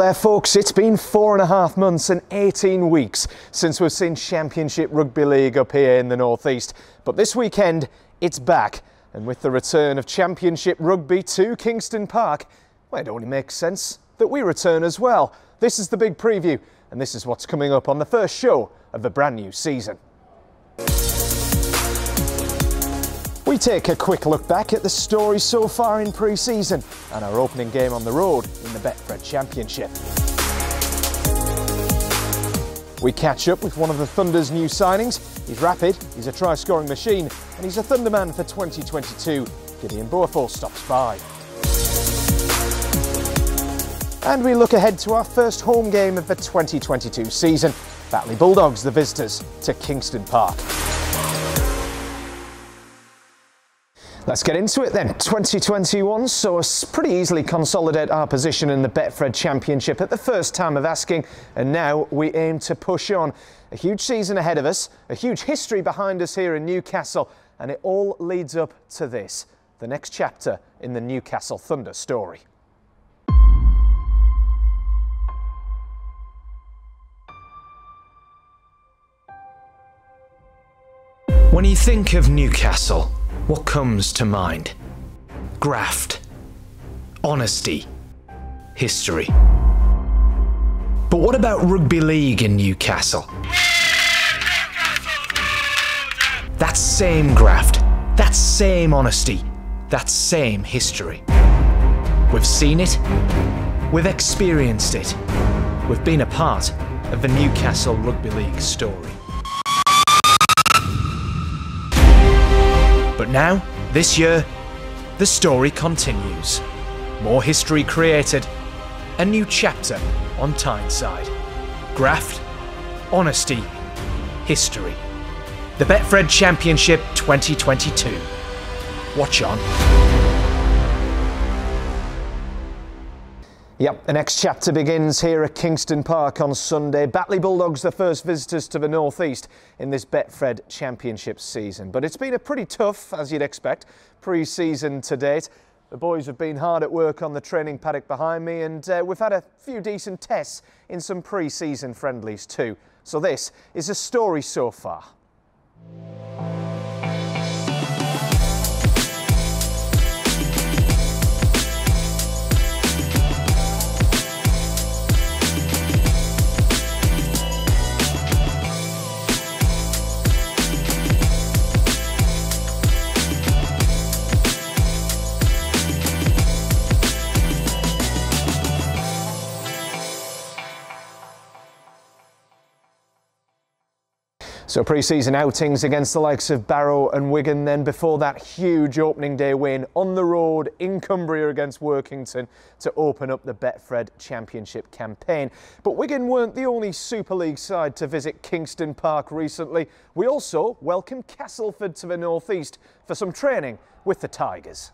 there folks, it's been 4.5 months and 18 weeks since we've seen Championship Rugby League up here in the North East. But this weekend, it's back. And with the return of Championship Rugby to Kingston Park, well, it only makes sense that we return as well. This is the big preview, and this is what's coming up on the first show of the brand new season. We take a quick look back at the story so far in pre-season and our opening game on the road in the Betfred Championship. We catch up with one of the Thunder's new signings. He's rapid, he's a try-scoring machine, and he's a Thunderman for 2022. Gideon Boafo stops by. And we look ahead to our first home game of the 2022 season. Batley Bulldogs, the visitors to Kingston Park. Let's get into it then. 2021 saw us pretty easily consolidate our position in the Betfred Championship at the first time of asking, and now we aim to push on. A huge season ahead of us, a huge history behind us here in Newcastle, and it all leads up to this, the next chapter in the Newcastle Thunder story. When you think of Newcastle, what comes to mind? Graft, honesty, history. But what about rugby league in Newcastle? That same graft, that same honesty, that same history. We've seen it, we've experienced it, we've been a part of the Newcastle Rugby League story. But now, this year, the story continues. More history created, a new chapter on Tyneside. Graft, honesty, history. The Betfred Championship 2022. Watch on. Yep, the next chapter begins here at Kingston Park on Sunday. Batley Bulldogs, the first visitors to the North East in this Betfred Championship season. But it's been a pretty tough, as you'd expect, pre-season to date. The boys have been hard at work on the training paddock behind me, and we've had a few decent tests in some pre-season friendlies too. So this is a story so far. So pre-season outings against the likes of Barrow and Wigan, then before that huge opening day win on the road in Cumbria against Workington to open up the Betfred Championship campaign. But Wigan weren't the only Super League side to visit Kingston Park recently. We also welcomed Castleford to the North East for some training with the Tigers.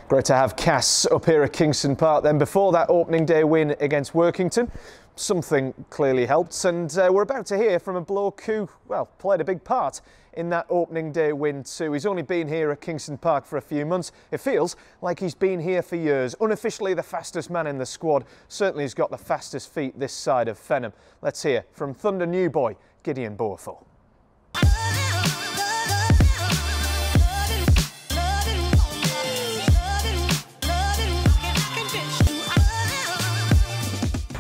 Great to have Cass up here at Kingston Park then before that opening day win against Workington. Something clearly helped, and we're about to hear from a bloke who, well, played a big part in that opening day win too. He's only been here at Kingston Park for a few months. It feels like he's been here for years. Unofficially the fastest man in the squad. Certainly he's got the fastest feet this side of Fenham. Let's hear from Thunder new boy, Gideon Boafo.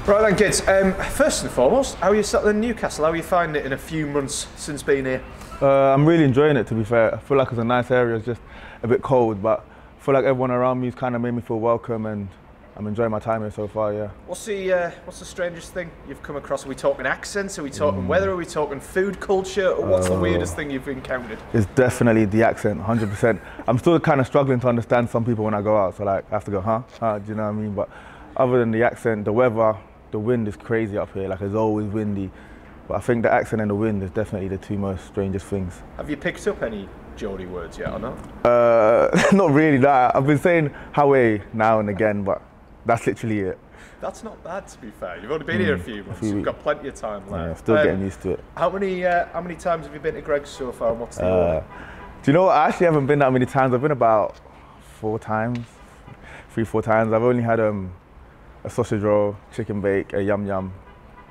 Right then, kids. First and foremost, how are you settling in Newcastle? How are you finding it in a few months since being here? I'm really enjoying it, to be fair. I feel like it's a nice area, it's just a bit cold, but I feel like everyone around me has kind of made me feel welcome, and I'm enjoying my time here so far, yeah. What's the strangest thing you've come across? Are we talking accents? Are we talking weather? Are we talking food culture? Or what's the weirdest thing you've encountered? It's definitely the accent, 100%. I'm still kind of struggling to understand some people when I go out, so like I have to go, huh? Do you know what I mean? But other than the accent, the weather, the wind is crazy up here. Like it's always windy. But I think the accent and the wind is definitely the two most strangest things. Have you picked up any Geordie words yet or not? Not really, no. I've been saying Hawaii now and again, but that's literally it. That's not bad, to be fair. You've only been here a few months. You've got plenty of time left. Yeah, still getting used to it. How many times have you been to Greg's so far, and what's the order? Do you know what? I actually haven't been that many times. I've been about 4 times, 3-4 times. I've only had a sausage roll, chicken bake, a yum yum,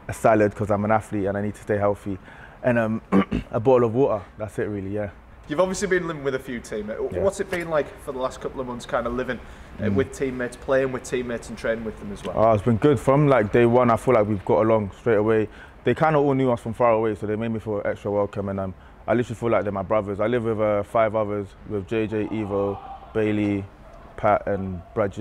a salad because I'm an athlete and I need to stay healthy, and a bottle of water. That's it, really. Yeah. You've obviously been living with a few teammates. Yeah. What's it been like for the last couple of months, kind of living with teammates, playing with teammates and training with them as well? It's been good. From like day one, I feel like we've got along straight away. They kind of all knew us from far away, so they made me feel extra welcome, and I literally feel like they're my brothers. I live with 5 others, with JJ, Evo, Bailey, Pat and Brad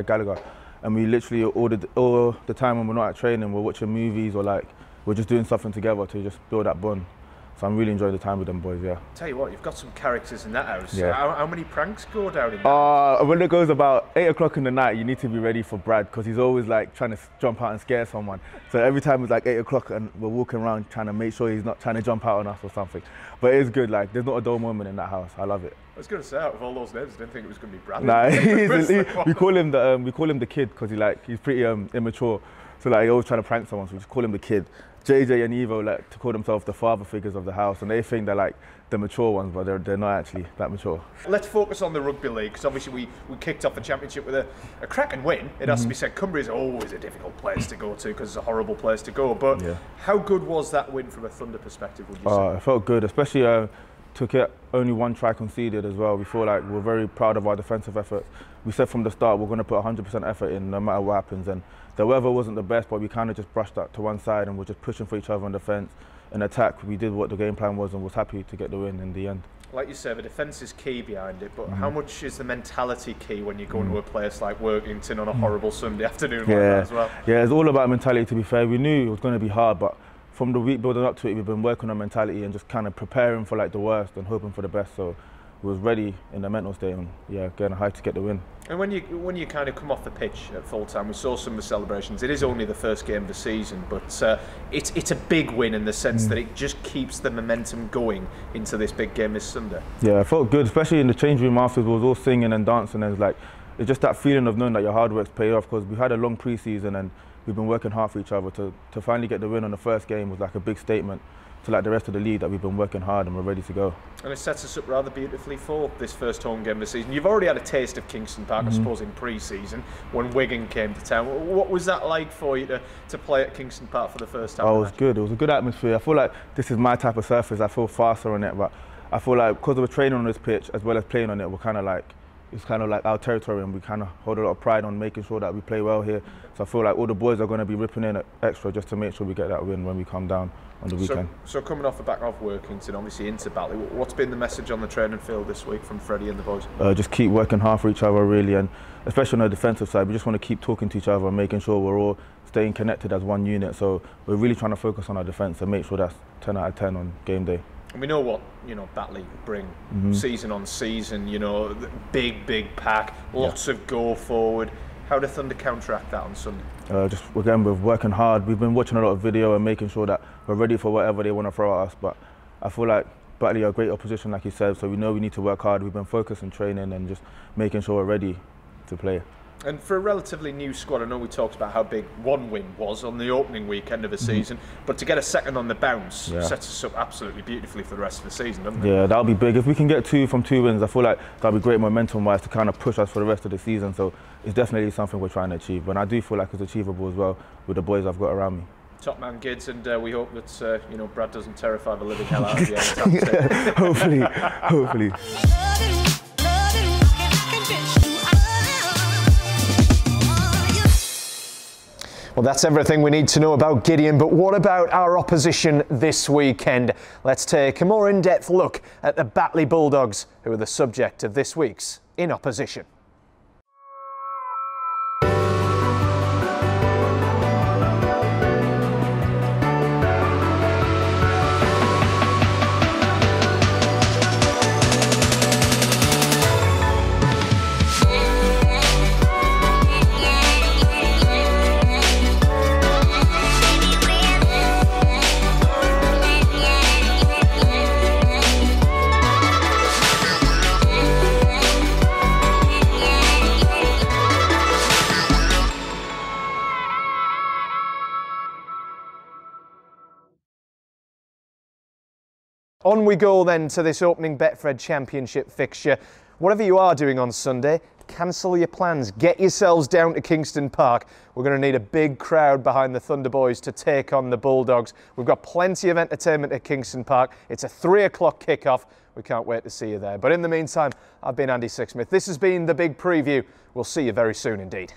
Gallagher. And we literally all the time when we're not at training, we're watching movies or like we're just doing something together to just build that bond. So I'm really enjoying the time with them boys, yeah. Tell you what, you've got some characters in that house. Yeah. How many pranks go down in that? When it goes about 8 o'clock in the night, you need to be ready for Brad because he's always like trying to jump out and scare someone. So every time it's like 8 o'clock and we're walking around trying to make sure he's not trying to jump out on us or something. But it's good, like there's not a dull moment in that house. I love it. I was going to say, out of all those names, I didn't think it was going to be Brad. Nah, we call him the kid because he's pretty immature. So like he always trying to prank someone, so we just call him the kid. JJ and Evo like to call themselves the father figures of the house, and they think they're like the mature ones, but they're not actually that mature. Let's focus on the rugby league, because obviously we kicked off the championship with a cracking win. It has to be said. Cumbria is always a difficult place to go to because it's a horrible place to go. But how good was that win from a Thunder perspective, would you say? It felt good, especially to get only 1 try conceded as well. We feel like we're very proud of our defensive efforts. We said from the start we're going to put 100% effort in no matter what happens, and the weather wasn't the best, but we kind of just brushed that to one side and we're just pushing for each other in defence. In attack, we did what the game plan was and was happy to get the win in the end. Like you said, the defence is key behind it, but how much is the mentality key when you go into a place like Workington on a horrible Sunday afternoon like that as well? Yeah, it's all about mentality, to be fair. We knew it was going to be hard, but from the week building up to it, we've been working on mentality and just kind of preparing for like the worst and hoping for the best. So we was ready in the mental state and getting high to get the win. And when you kind of come off the pitch at full time, we saw some of the celebrations. It is only the first game of the season, but it's a big win in the sense that it just keeps the momentum going into this big game this Sunday. Yeah, I felt good, especially in the change room afterwards. We was all singing and dancing, and it's just that feeling of knowing that your hard work's paid off, because we had a long pre-season and we've been working hard for each other. To finally get the win on the first game was like a big statement to like the rest of the league that we've been working hard and we're ready to go. And it sets us up rather beautifully for this first home game of the season. You've already had a taste of Kingston Park, I suppose, in pre-season when Wigan came to town. What was that like for you to play at Kingston Park for the first time? Oh, it was good. It was a good atmosphere. I feel like this is my type of surface. I feel faster on it, but I feel like because we're training on this pitch as well as playing on it, we're kind of like, it's kind of like our territory, and we kind of hold a lot of pride on making sure that we play well here. So I feel like all the boys are going to be ripping in extra just to make sure we get that win when we come down on the weekend. So coming off the back of Workington, obviously into Batley, what's been the message on the training field this week from Freddie and the boys? Just keep working hard for each other, really, and especially on the defensive side, we just want to keep talking to each other and making sure we're all staying connected as one unit. So we're really trying to focus on our defence and make sure that's 10 out of 10 on game day. And we know what Batley bring season on season. Big pack, lots of go forward. How do Thunder counteract that on Sunday? Just again, we're working hard. We've been watching a lot of video and making sure that we're ready for whatever they want to throw at us. But I feel like Batley are a great opposition, like you said. So we know we need to work hard. We've been focused on training and just making sure we're ready to play. And for a relatively new squad, I know we talked about how big one win was on the opening weekend of the season, but to get a second on the bounce sets us up absolutely beautifully for the rest of the season, doesn't it? Yeah, that'll be big. If we can get 2 from 2 wins, I feel like that'll be great momentum-wise to kind of push us for the rest of the season. So it's definitely something we're trying to achieve, and I do feel like it's achievable as well with the boys I've got around me. Top man, Gids, and we hope that Brad doesn't terrify the living hell out of you. Hopefully. Well, that's everything we need to know about Gideon, but what about our opposition this weekend? Let's take a more in-depth look at the Batley Bulldogs, who are the subject of this week's In Opposition. On we go then to this opening Betfred Championship fixture. Whatever you are doing on Sunday, cancel your plans. Get yourselves down to Kingston Park. We're going to need a big crowd behind the Thunder Boys to take on the Bulldogs. We've got plenty of entertainment at Kingston Park. It's a 3 o'clock kickoff. We can't wait to see you there. But in the meantime, I've been Andy Sixsmith. This has been the big preview. We'll see you very soon indeed.